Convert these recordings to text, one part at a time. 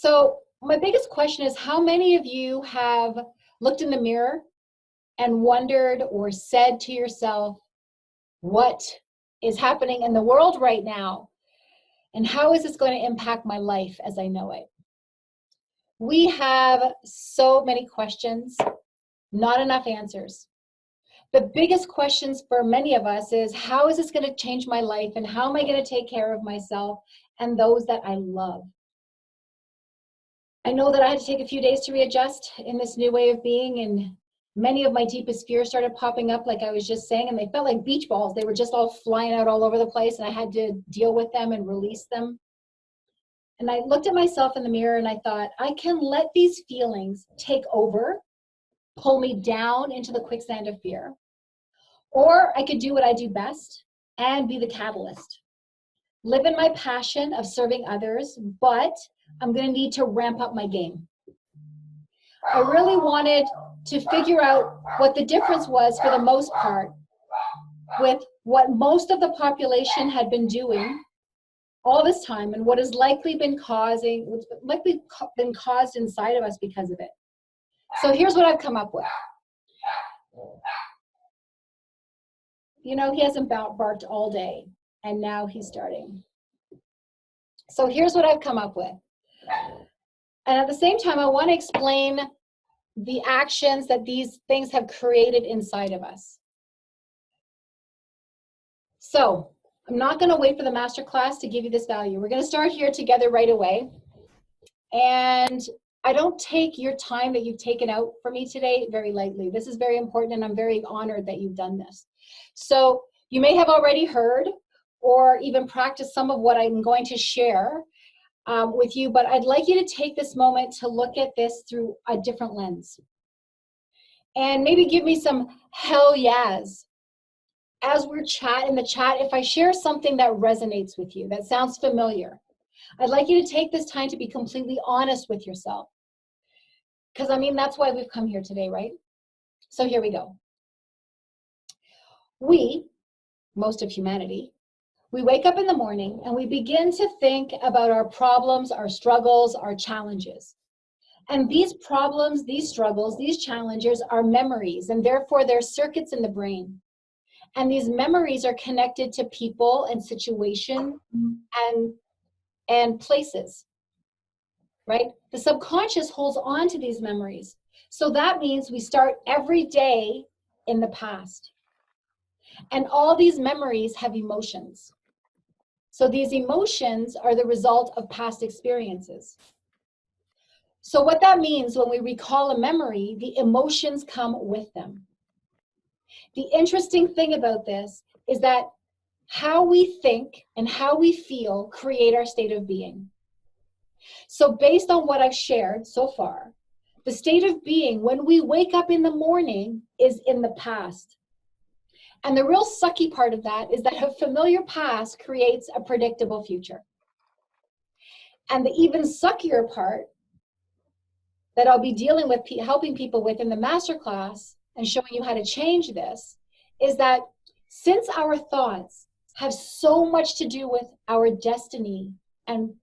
So my biggest question is, how many of you have looked in the mirror and wondered or said to yourself, what is happening in the world right now? And how is this going to impact my life as I know it? We have so many questions, not enough answers. The biggest questions for many of us is, how is this going to change my life? And how am I going to take care of myself and those that I love? I know that I had to take a few days to readjust in this new way of being, and many of my deepest fears started popping up, like I was just saying, and they felt like beach balls. They were just all flying out all over the place, and I had to deal with them and release them. And I looked at myself in the mirror and I thought, I can let these feelings take over, pull me down into the quicksand of fear, or I could do what I do best and be the catalyst. Live in my passion of serving others, but I'm going to need to ramp up my game. I really wanted to figure out what the difference was for the most part with what most of the population had been doing all this time and what has likely been caused inside of us because of it. So here's what I've come up with. You know, he hasn't barked all day, and now he's starting. So here's what I've come up with. And at the same time, I want to explain the actions that these things have created inside of us. So I'm not going to wait for the masterclass to give you this value. We're going to start here together right away. And I don't take your time that you've taken out for me today very lightly. This is very important, and I'm very honored that you've done this. So you may have already heard or even practiced some of what I'm going to share with you, but I'd like you to take this moment to look at this through a different lens. And maybe give me some hell yes as we're in the chat. If I share something that resonates with you, that sounds familiar, I'd like you to take this time to be completely honest with yourself. Because I mean, that's why we've come here today, right? So here we go. We, most of humanity, we wake up in the morning and we begin to think about our problems, our struggles, our challenges. And these problems, these struggles, these challenges are memories, and therefore they're circuits in the brain. And these memories are connected to people and situations and places, right? The subconscious holds on to these memories. So that means we start every day in the past. And all these memories have emotions. So these emotions are the result of past experiences. So what that means, when we recall a memory, the emotions come with them. The interesting thing about this is that how we think and how we feel create our state of being. So based on what I've shared so far, the state of being when we wake up in the morning is in the past. And the real sucky part of that is that a familiar past creates a predictable future. And the even suckier part that I'll be dealing with, helping people with in the masterclass and showing you how to change this, is that since our thoughts have so much to do with our destiny, and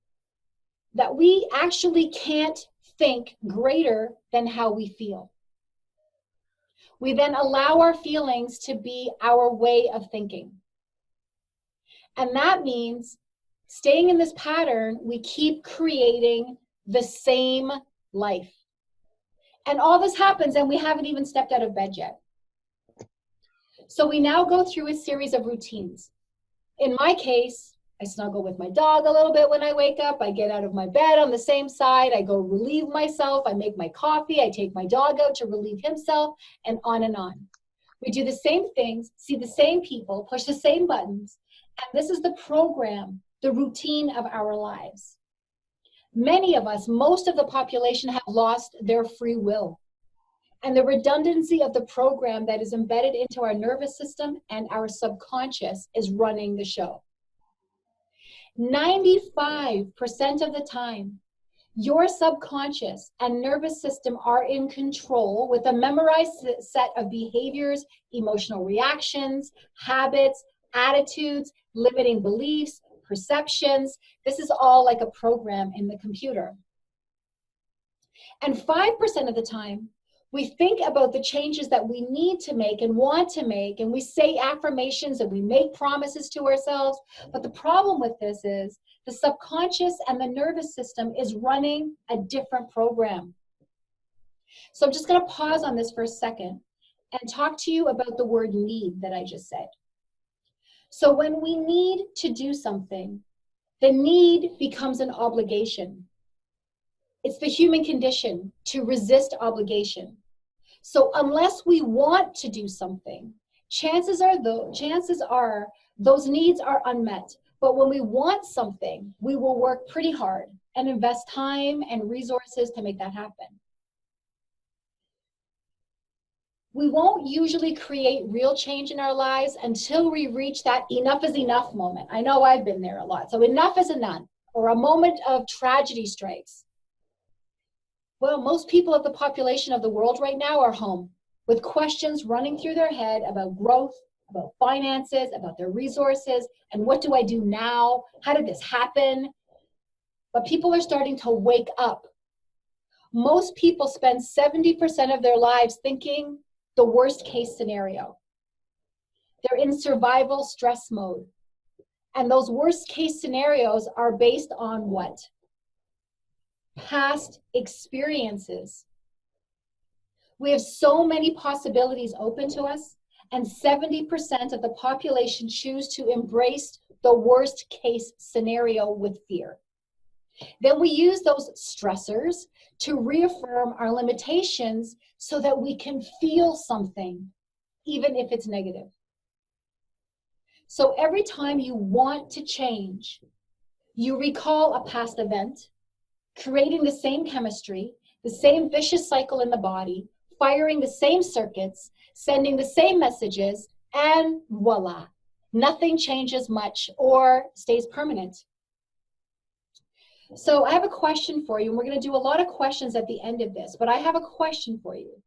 that we actually can't think greater than how we feel. We then allow our feelings to be our way of thinking. And that means staying in this pattern, we keep creating the same life. And all this happens and we haven't even stepped out of bed yet. So we now go through a series of routines. In my case, I snuggle with my dog a little bit when I wake up. I get out of my bed on the same side. I go relieve myself. I make my coffee. I take my dog out to relieve himself, and on and on. We do the same things, see the same people, push the same buttons. And this is the program, the routine of our lives. Many of us, most of the population, have lost their free will. And the redundancy of the program that is embedded into our nervous system and our subconscious is running the show. 95% of the time, your subconscious and nervous system are in control with a memorized set of behaviors, emotional reactions, habits, attitudes, limiting beliefs, perceptions. This is all like a program in the computer. And 5% of the time, we think about the changes that we need to make and want to make, and we say affirmations and we make promises to ourselves. But the problem with this is the subconscious and the nervous system is running a different program. So I'm just going to pause on this for a second and talk to you about the word need that I just said. So when we need to do something, the need becomes an obligation. It's the human condition to resist obligation. So unless we want to do something, chances are those needs are unmet. But when we want something, we will work pretty hard and invest time and resources to make that happen. We won't usually create real change in our lives until we reach that enough is enough moment. I know I've been there a lot. So enough is enough, or a moment of tragedy strikes. Well, most people of the population of the world right now are home with questions running through their head about growth, about finances, about their resources, and what do I do now? How did this happen? But people are starting to wake up. Most people spend 70% of their lives thinking the worst case scenario. They're in survival stress mode. And those worst case scenarios are based on what? Past experiences. We have so many possibilities open to us, and 70% of the population choose to embrace the worst case scenario with fear. Then we use those stressors to reaffirm our limitations so that we can feel something, even if it's negative. So every time you want to change, you recall a past event, creating the same chemistry, the same vicious cycle in the body, firing the same circuits, sending the same messages, and voila, nothing changes much or stays permanent. So I have a question for you, and we're going to do a lot of questions at the end of this, but I have a question for you.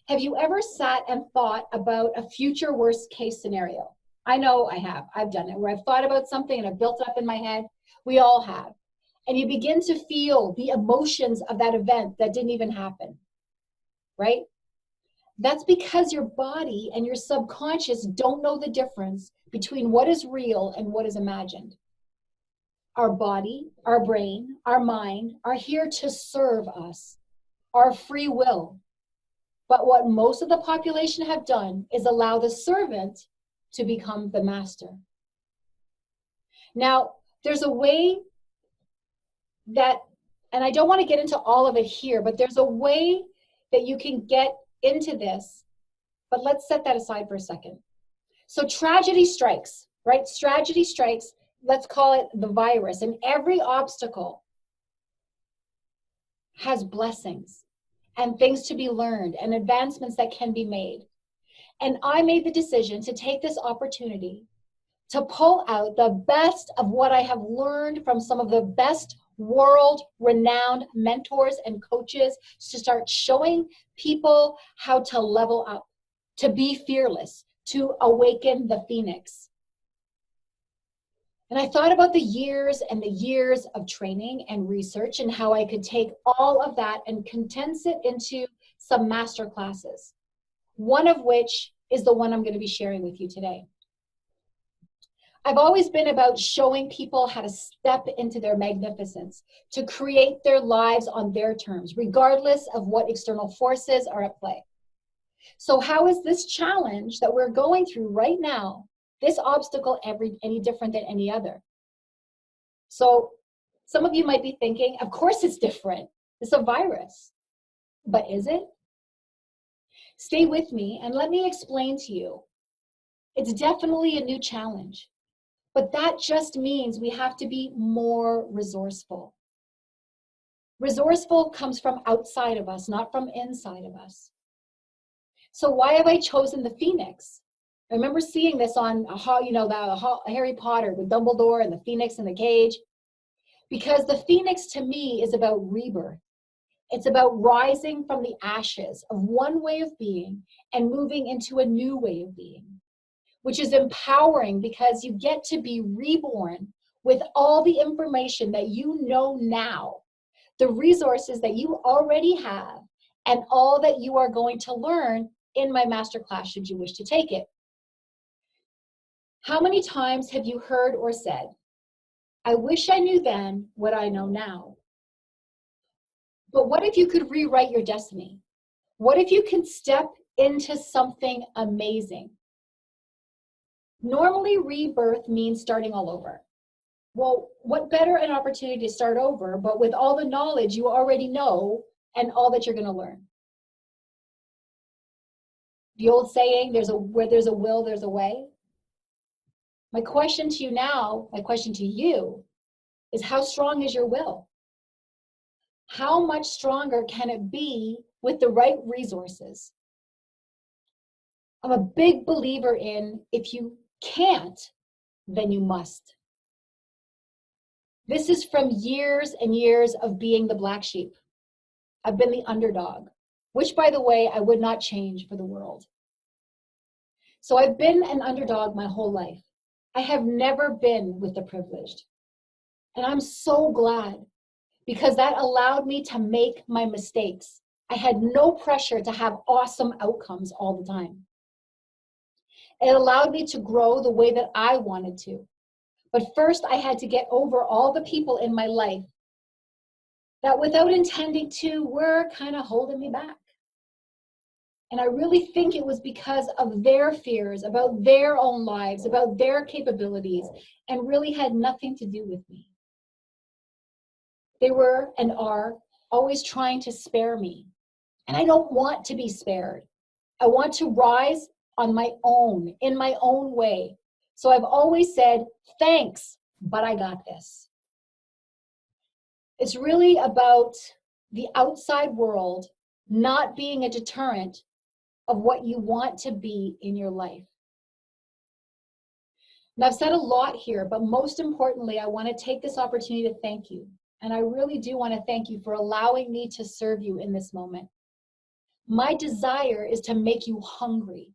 Have you ever sat and thought about a future worst case scenario? I know I have. I've done it, where I've thought about something and I've built it up in my head. We all have. And you begin to feel the emotions of that event that didn't even happen, right? That's because your body and your subconscious don't know the difference between what is real and what is imagined. Our body, our brain, our mind are here to serve us, our free will. But what most of the population have done is allow the servant to become the master. Now, there's a way that, and I don't want to get into all of it here, but there's a way that you can get into this, but let's set that aside for a second. So tragedy strikes, right? Tragedy strikes, let's call it the virus, and every obstacle has blessings and things to be learned and advancements that can be made. And I made the decision to take this opportunity to pull out the best of what I have learned from some of the best world-renowned mentors and coaches to start showing people how to level up, to be fearless, to awaken the phoenix. And I thought about the years and the years of training and research and how I could take all of that and condense it into some master classes, one of which is the one I'm going to be sharing with you today. I've always been about showing people how to step into their magnificence, to create their lives on their terms, regardless of what external forces are at play. So how is this challenge that we're going through right now, this obstacle, any different than any other? So some of you might be thinking, of course it's different. It's a virus. But is it? Stay with me and let me explain to you. It's definitely a new challenge. But that just means we have to be more resourceful. Resourceful comes from outside of us, not from inside of us. So why have I chosen the phoenix? I remember seeing this on, Harry Potter with Dumbledore and the phoenix in the cage. Because the phoenix to me is about rebirth. It's about rising from the ashes of one way of being and moving into a new way of being, which is empowering because you get to be reborn with all the information that you know now the resources that you already have, and all that you are going to learn in my masterclass should you wish to take it. How many times have you heard or said, I wish I knew then what I know now? But what if you could rewrite your destiny? What if you can step into something amazing? Normally, rebirth means starting all over. Well, what better an opportunity to start over, but with all the knowledge you already know and all that you're going to learn? The old saying, where there's a will, there's a way. My question to you now, my question to you, is how strong is your will? How much stronger can it be with the right resources? I'm a big believer in, if you can't, then you must. This is from years and years of being the black sheep. I've been the underdog, which, by the way, I would not change for the world. So I've been an underdog my whole life. I have never been with the privileged. And I'm so glad, because that allowed me to make my mistakes. I had no pressure to have awesome outcomes all the time. It allowed me to grow the way that I wanted to. But first, I had to get over all the people in my life that, without intending to, were kind of holding me back. And I really think it was because of their fears about their own lives, about their capabilities, and really had nothing to do with me. They were and are always trying to spare me. And I don't want to be spared. I want to rise on my own, in my own way. So I've always said, thanks, but I got this. It's really about the outside world not being a deterrent of what you want to be in your life. And I've said a lot here, but most importantly, I want to take this opportunity to thank you. And I really do want to thank you for allowing me to serve you in this moment. My desire is to make you hungry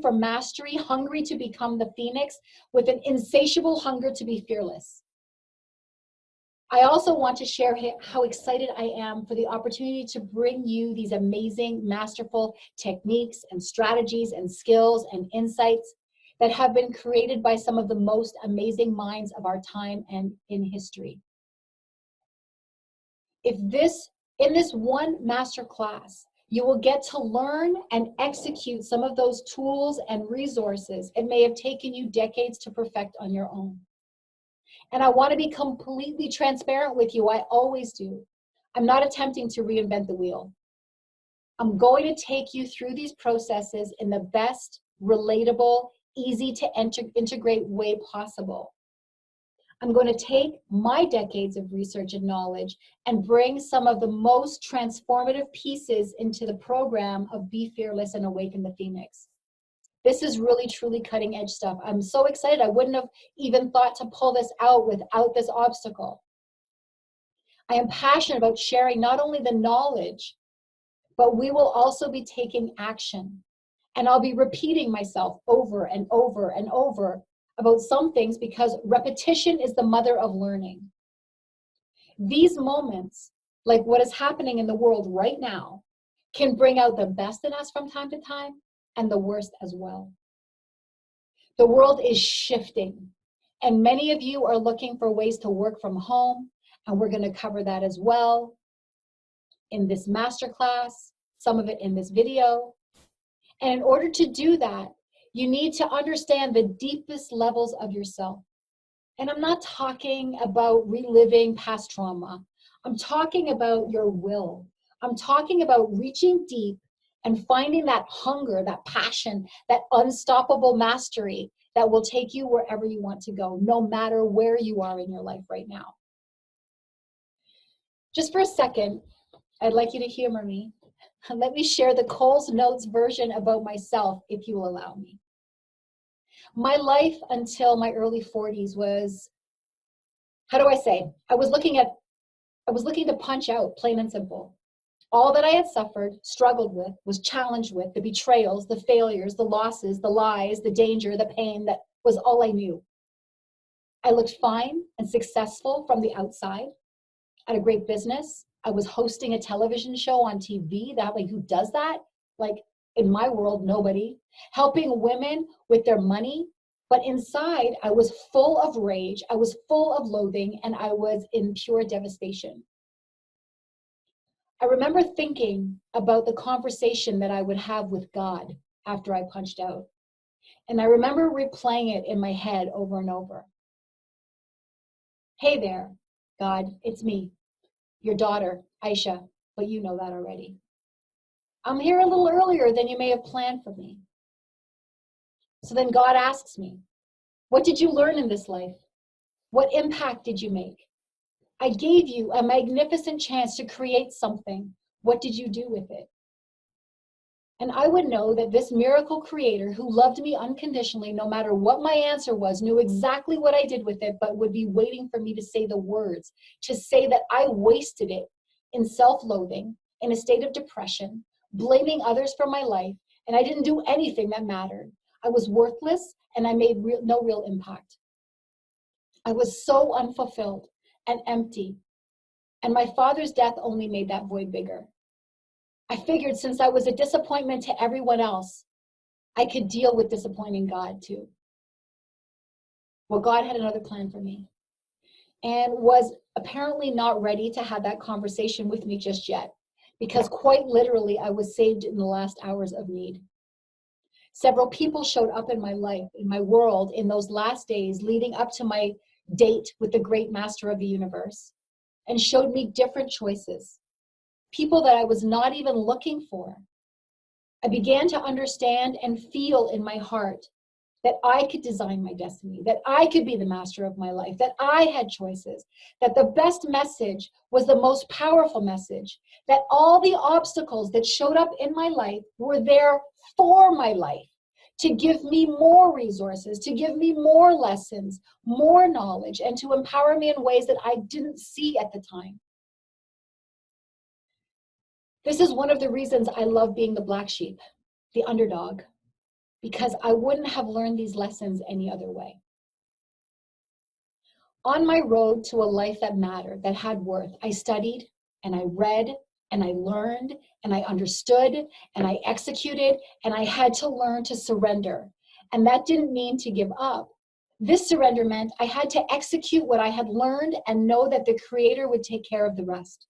for mastery, hungry to become the phoenix, with an insatiable hunger to be fearless. I also want to share how excited I am for the opportunity to bring you these amazing, masterful techniques and strategies and skills and insights that have been created by some of the most amazing minds of our time and in history. In this one masterclass, you will get to learn and execute some of those tools and resources it may have taken you decades to perfect on your own. And I want to be completely transparent with you. I always do. I'm not attempting to reinvent the wheel. I'm going to take you through these processes in the best, relatable, easy to integrate way possible. I'm going to take my decades of research and knowledge and bring some of the most transformative pieces into the program of Be Fearless and Awaken the Phoenix. This is really, truly cutting edge stuff. I'm so excited. I wouldn't have even thought to pull this out without this obstacle. I am passionate about sharing not only the knowledge, but we will also be taking action. And I'll be repeating myself over and over and over about some things, because repetition is the mother of learning. These moments, like what is happening in the world right now, can bring out the best in us from time to time and the worst as well. The world is shifting, and many of you are looking for ways to work from home, and we're going to cover that as well in this masterclass, some of it in this video. And in order to do that, you need to understand the deepest levels of yourself. And I'm not talking about reliving past trauma. I'm talking about your will. I'm talking about reaching deep and finding that hunger, that passion, that unstoppable mastery that will take you wherever you want to go, no matter where you are in your life right now. Just for a second, I'd like you to humor me. Let me share the Cole's Notes version about myself, if you will allow me. My life until my early 40s was, how do I say? I was looking to punch out, plain and simple. All that I had suffered, struggled with, was challenged with, the betrayals, the failures, the losses, the lies, the danger, the pain, that was all I knew. I looked fine and successful from the outside. at a great business. I was hosting a television show on TV. That way, who does that? Like in my world, nobody. Helping women with their money. But inside, I was full of rage. I was full of loathing, and I was in pure devastation. I remember thinking about the conversation that I would have with God after I punched out. And I remember replaying it in my head over and over. Hey there, God, it's me, your daughter, Aisha, but you know that already. I'm here a little earlier than you may have planned for me. So then God asks me, what did you learn in this life? What impact did you make? I gave you a magnificent chance to create something. What did you do with it? And I would know that this miracle creator who loved me unconditionally, no matter what my answer was, knew exactly what I did with it, but would be waiting for me to say the words, to say that I wasted it in self-loathing, in a state of depression, blaming others for my life, and I didn't do anything that mattered. I was worthless, and I made no real impact. I was so unfulfilled and empty, and my father's death only made that void bigger. I figured since I was a disappointment to everyone else, I could deal with disappointing God too. Well, God had another plan for me and was apparently not ready to have that conversation with me just yet, because quite literally I was saved in the last hours of need. Several people showed up in my life, in my world, in those last days leading up to my date with the great master of the universe, and showed me different choices. People that I was not even looking for. I began to understand and feel in my heart that I could design my destiny, that I could be the master of my life, that I had choices, that the best message was the most powerful message, that all the obstacles that showed up in my life were there for my life, to give me more resources, to give me more lessons, more knowledge, and to empower me in ways that I didn't see at the time. This is one of the reasons I love being the black sheep, the underdog, because I wouldn't have learned these lessons any other way. On my road to a life that mattered, that had worth, I studied and I read and I learned and I understood and I executed, and I had to learn to surrender. And that didn't mean to give up. This surrender meant I had to execute what I had learned and know that the Creator would take care of the rest.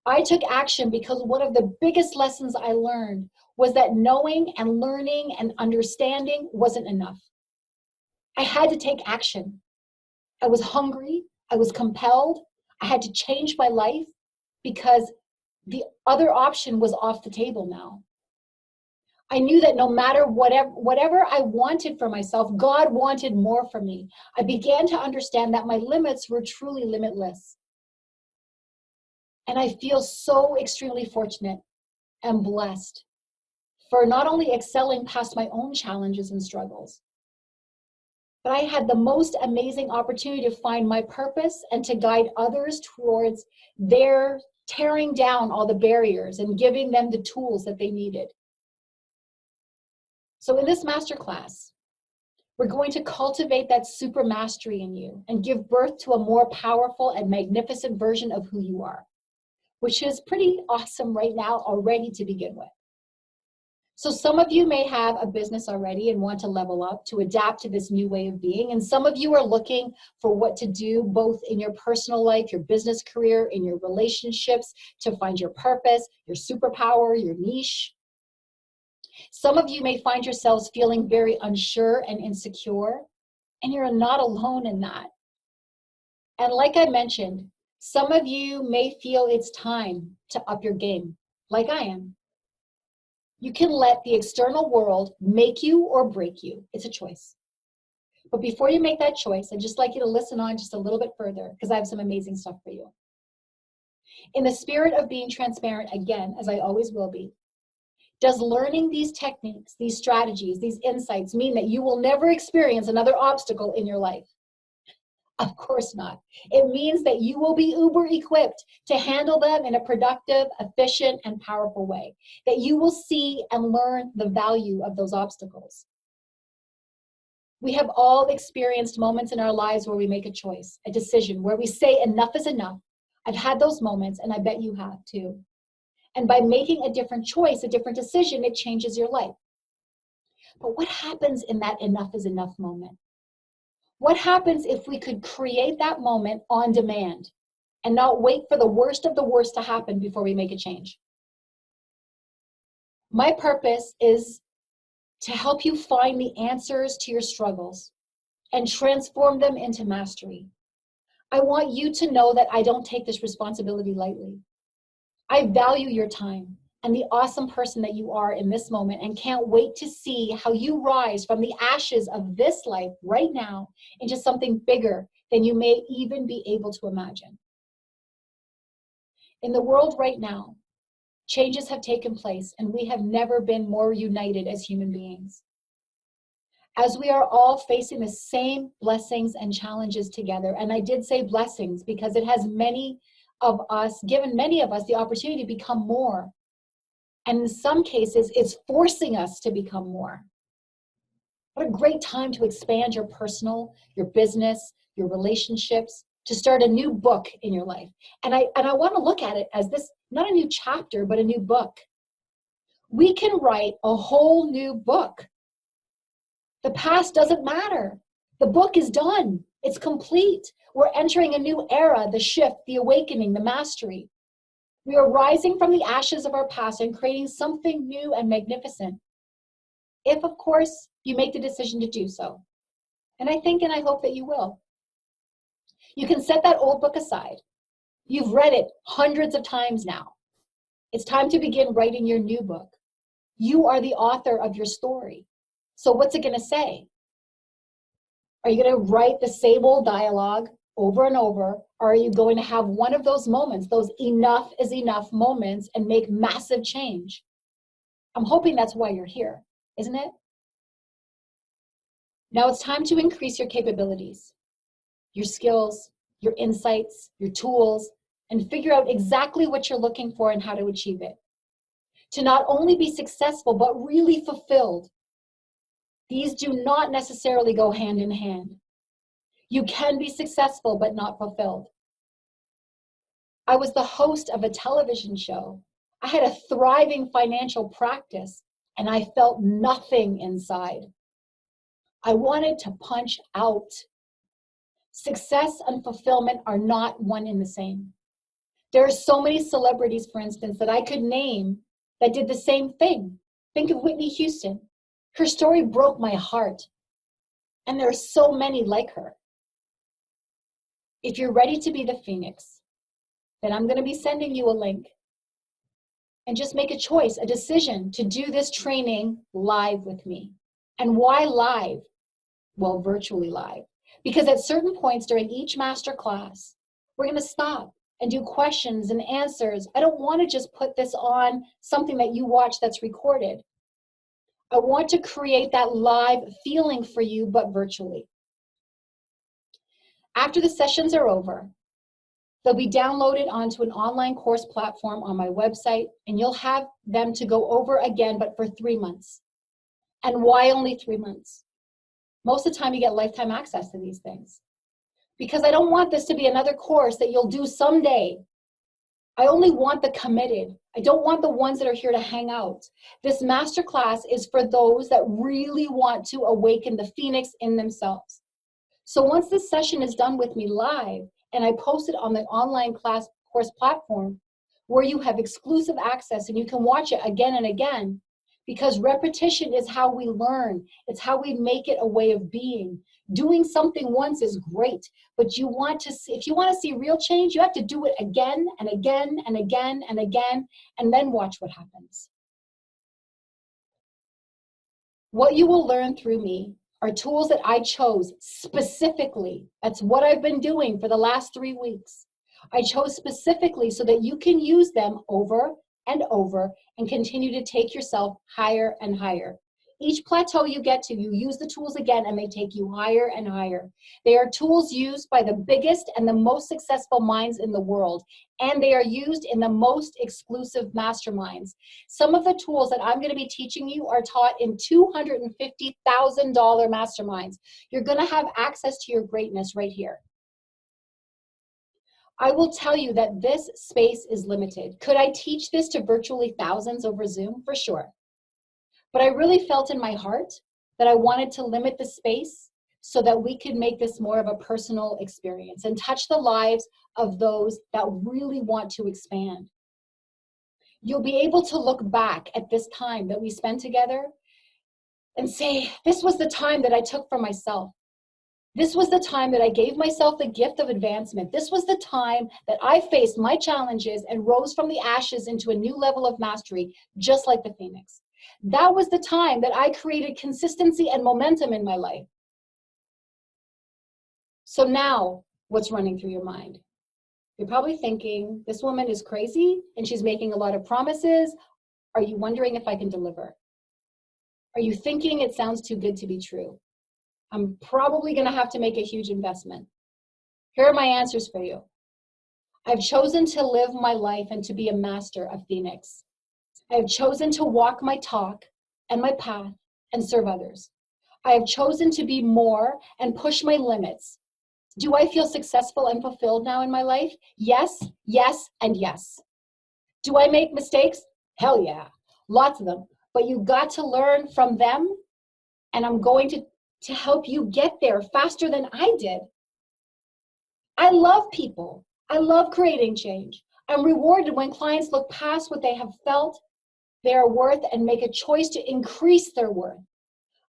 I took action because one of the biggest lessons I learned was that knowing and learning and understanding wasn't enough. I had to take action. I was hungry. I was compelled. I had to change my life because the other option was off the table now. I knew that no matter whatever I wanted for myself, God wanted more for me. I began to understand that my limits were truly limitless. And I feel so extremely fortunate and blessed for not only excelling past my own challenges and struggles, but I had the most amazing opportunity to find my purpose and to guide others towards their tearing down all the barriers and giving them the tools that they needed. So in this masterclass, we're going to cultivate that super mastery in you and give birth to a more powerful and magnificent version of who you are, which is pretty awesome right now already to begin with. So some of you may have a business already and want to level up to adapt to this new way of being. And some of you are looking for what to do both in your personal life, your business career, in your relationships, to find your purpose, your superpower, your niche. Some of you may find yourselves feeling very unsure and insecure, and you're not alone in that. And like I mentioned, some of you may feel it's time to up your game, like I am. You can let the external world make you or break you. It's a choice. But before you make that choice, I'd just like you to listen on just a little bit further, because I have some amazing stuff for you. In the spirit of being transparent, again, as I always will be, does learning these techniques, these strategies, these insights mean that you will never experience another obstacle in your life? Of course not. It means that you will be uber equipped to handle them in a productive, efficient, and powerful way. That you will see and learn the value of those obstacles. We have all experienced moments in our lives where we make a choice, a decision, where we say enough is enough, I've had those moments, and I bet you have too. And by making a different choice, a different decision, it changes your life. But what happens in that enough is enough moment? What happens if we could create that moment on demand and not wait for the worst of the worst to happen before we make a change? My purpose is to help you find the answers to your struggles and transform them into mastery. I want you to know that I don't take this responsibility lightly. I value your time and the awesome person that you are in this moment, and can't wait to see how you rise from the ashes of this life right now into something bigger than you may even be able to imagine. In the world right now, changes have taken place, and we have never been more united as human beings. As we are all facing the same blessings and challenges together, and I did say blessings because it has given many of us the opportunity to become more. And in some cases, it's forcing us to become more. What a great time to expand your personal, your business, your relationships, to start a new book in your life. And I want to look at it as this, not a new chapter, but a new book. We can write a whole new book. The past doesn't matter. The book is done. It's complete. We're entering a new era, the shift, the awakening, the mastery. We are rising from the ashes of our past and creating something new and magnificent. If, of course, you make the decision to do so. And I think and I hope that you will. You can set that old book aside. You've read it hundreds of times now. It's time to begin writing your new book. You are the author of your story. So what's it going to say? Are you going to write the same old dialogue over and over? Or are you going to have one of those moments, those enough is enough moments, and make massive change? I'm hoping that's why you're here, isn't it? Now it's time to increase your capabilities, your skills, your insights, your tools, and figure out exactly what you're looking for and how to achieve it. To not only be successful, but really fulfilled. These do not necessarily go hand in hand. You can be successful, but not fulfilled. I was the host of a television show. I had a thriving financial practice, and I felt nothing inside. I wanted to punch out. Success and fulfillment are not one and the same. There are so many celebrities, for instance, that I could name that did the same thing. Think of Whitney Houston. Her story broke my heart. And there are so many like her. If you're ready to be the Phoenix, then I'm going to be sending you a link. And just make a choice, a decision to do this training live with me. And why live? Well, virtually live. Because at certain points during each master class, we're going to stop and do questions and answers. I don't want to just put this on something that you watch that's recorded. I want to create that live feeling for you, but virtually. After the sessions are over, they'll be downloaded onto an online course platform on my website, and you'll have them to go over again, but for 3 months. And why only 3 months? Most of the time you get lifetime access to these things. Because I don't want this to be another course that you'll do someday. I only want the committed. I don't want the ones that are here to hang out. This masterclass is for those that really want to awaken the Phoenix in themselves. So once this session is done with me live, and I post it on the online course platform, where you have exclusive access and you can watch it again and again, because repetition is how we learn. It's how we make it a way of being. Doing something once is great, but if you want to see real change, you have to do it again and again and again and again, and then watch what happens. What you will learn through me are tools that I chose specifically. That's what I've been doing for the last 3 weeks. I chose specifically so that you can use them over and over and continue to take yourself higher and higher. Each plateau you get to, you use the tools again and they take you higher and higher. They are tools used by the biggest and the most successful minds in the world, and they are used in the most exclusive masterminds. Some of the tools that I'm going to be teaching you are taught in $250,000 masterminds. You're going to have access to your greatness right here. I will tell you that this space is limited. Could I teach this to virtually thousands over Zoom? For sure. But I really felt in my heart that I wanted to limit the space so that we could make this more of a personal experience and touch the lives of those that really want to expand. You'll be able to look back at this time that we spent together and say, this was the time that I took for myself. This was the time that I gave myself the gift of advancement. This was the time that I faced my challenges and rose from the ashes into a new level of mastery, just like the phoenix. That was the time that I created consistency and momentum in my life. So now, what's running through your mind? You're probably thinking, this woman is crazy and she's making a lot of promises. Are you wondering if I can deliver? Are you thinking it sounds too good to be true? I'm probably going to have to make a huge investment. Here are my answers for you. I've chosen to live my life and to be a master of Phoenix. I have chosen to walk my talk and my path and serve others. I have chosen to be more and push my limits. Do I feel successful and fulfilled now in my life? Yes, yes, and yes. Do I make mistakes? Hell yeah, lots of them. But you got to learn from them, and I'm going to help you get there faster than I did. I love people. I love creating change. I'm rewarded when clients look past what they have felt they are worth and make a choice to increase their worth.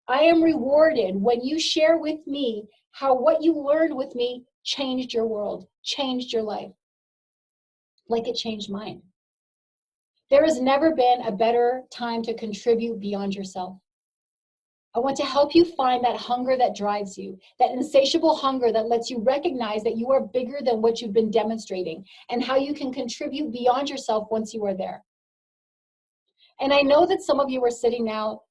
I am rewarded when you share with me how what you learned with me changed your world, changed your life, like it changed mine. There has never been a better time to contribute beyond yourself. I want to help you find that hunger that drives you, that insatiable hunger that lets you recognize that you are bigger than what you've been demonstrating and how you can contribute beyond yourself once you are there. And I know that some of you are sitting now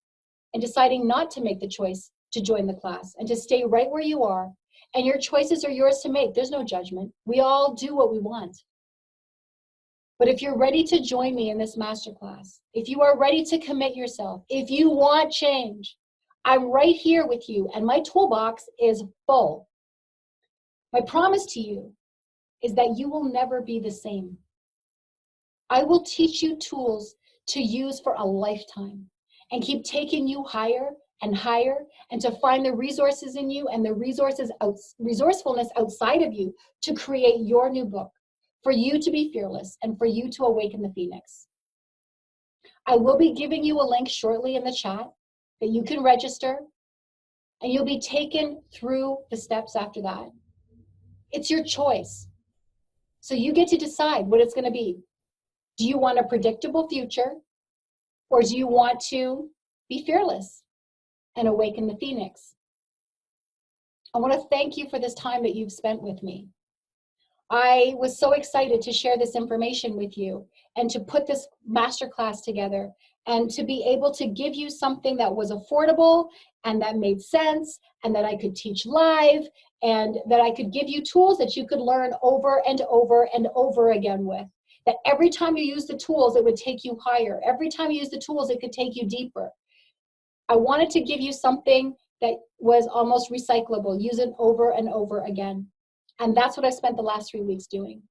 and deciding not to make the choice to join the class and to stay right where you are. And your choices are yours to make. There's no judgment. We all do what we want. But if you're ready to join me in this masterclass, if you are ready to commit yourself, if you want change, I'm right here with you and my toolbox is full. My promise to you is that you will never be the same. I will teach you tools to use for a lifetime and keep taking you higher and higher, and to find the resources in you and the resourcefulness outside of you to create your new book, for you to be fearless and for you to awaken the phoenix. I will be giving you a link shortly in the chat that you can register, and you'll be taken through the steps after that. It's your choice. So you get to decide what it's going to be. Do you want a predictable future, or do you want to be fearless and awaken the phoenix? I want to thank you for this time that you've spent with me. I was so excited to share this information with you and to put this masterclass together and to be able to give you something that was affordable and that made sense and that I could teach live and that I could give you tools that you could learn over and over and over again with. That every time you use the tools, it would take you higher. Every time you use the tools, it could take you deeper. I wanted to give you something that was almost recyclable. Use it over and over again. And that's what I spent the last 3 weeks doing.